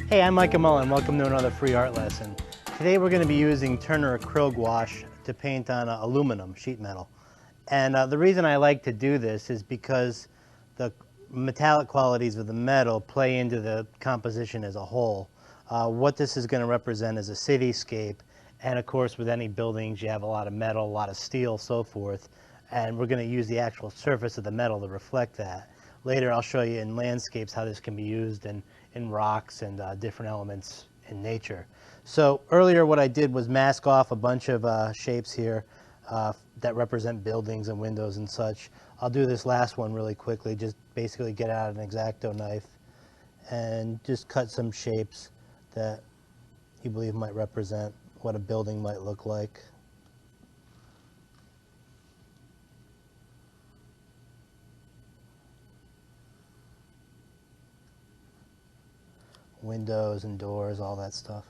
Hey, I'm Micah Mullen. Welcome to another free art lesson. Today we're going to be using Turner Acrylic Gouache to paint on aluminum sheet metal. And the reason I like to do this is because the metallic qualities of the metal play into the composition as a whole. What this is going to represent is a cityscape, and of course with any buildings you have a lot of metal, a lot of steel, so forth, and we're going to use the actual surface of the metal to reflect that. Later I'll show you in landscapes how this can be used in rocks and different elements in nature. So earlier what I did was mask off a bunch of shapes here that represent buildings and windows and such. I'll do this last one really quickly, just basically get out an X-Acto knife and just cut some shapes that you believe might represent what a building might look like. Windows and doors, all that stuff.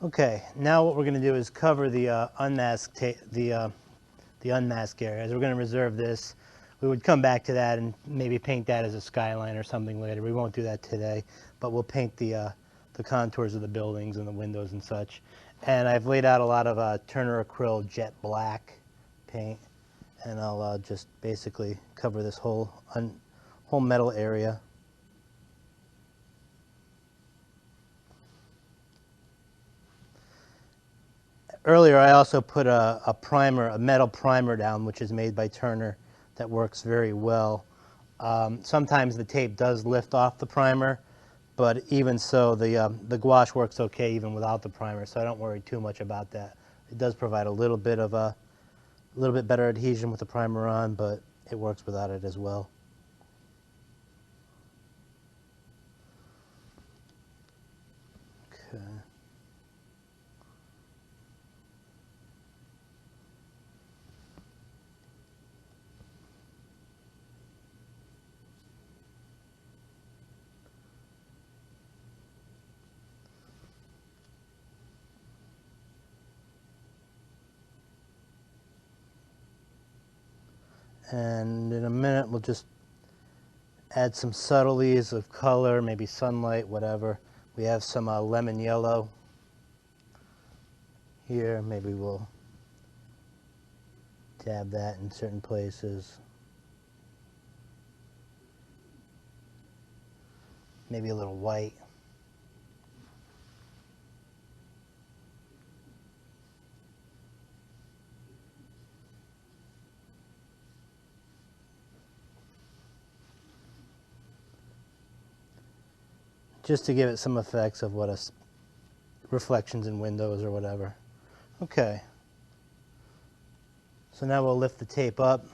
Okay, now what we're going to do is cover the unmasked areas. We're going to reserve this. We would come back to that and maybe paint that as a skyline or something later. We won't do that today, but we'll paint the contours of the buildings and the windows and such. And I've laid out a lot of Turner Acrylic jet black paint, and I'll just basically cover this whole metal area. Earlier I also put a primer, a metal primer down, which is made by Turner, that works very well. Sometimes the tape does lift off the primer, but even so the gouache works okay even without the primer, so I don't worry too much about that. It does provide a little bit better adhesion with the primer on, but it works without it as well. Okay. And in a minute we'll just add some subtleties of color, maybe sunlight, whatever. We have some lemon yellow here. Maybe we'll dab that in certain places. Maybe a little white. Just to give it some effects of what reflections in windows or whatever. Okay. So now we'll lift the tape up.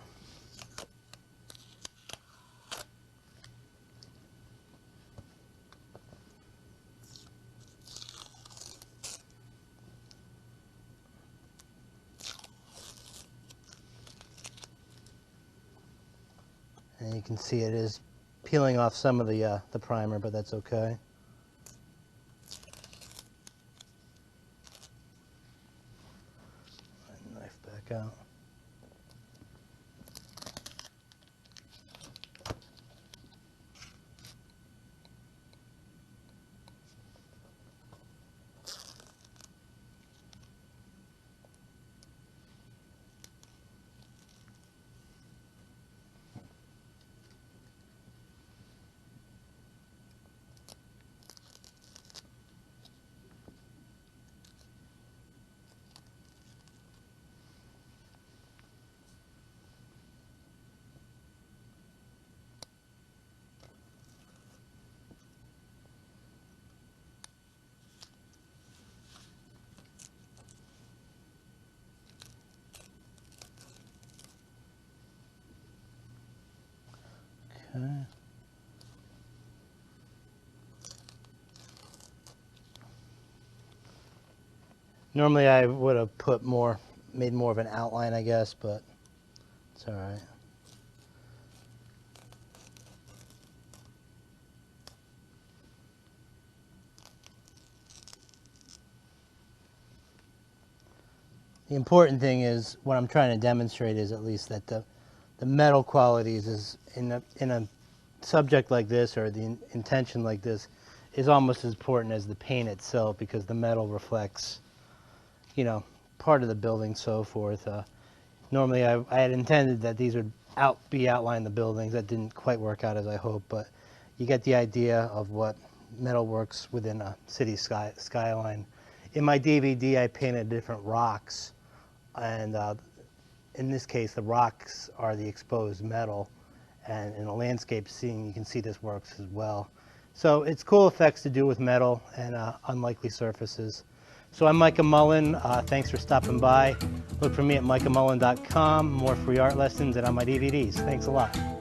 And you can see it is peeling off some of the primer, but that's okay. Knife back out. Okay. Normally I would have made more of an outline, I guess, but it's all right. The important thing is, what I'm trying to demonstrate is at least that the metal qualities is in a subject like this, or the intention like this, is almost as important as the paint itself, because the metal reflects, you know, part of the building, so forth. Normally I had intended that these would be outlined the buildings. That didn't quite work out as I hoped, but you get the idea of what metal works within a city skyline. In my DVD I painted different rocks, and in this case the rocks are the exposed metal, and in a landscape scene you can see this works as well. So it's cool effects to do with metal and unlikely surfaces. So I'm Micah Mullen. Thanks for stopping by. Look for me at micahmullen.com, more free art lessons, and on my DVDs. Thanks a lot.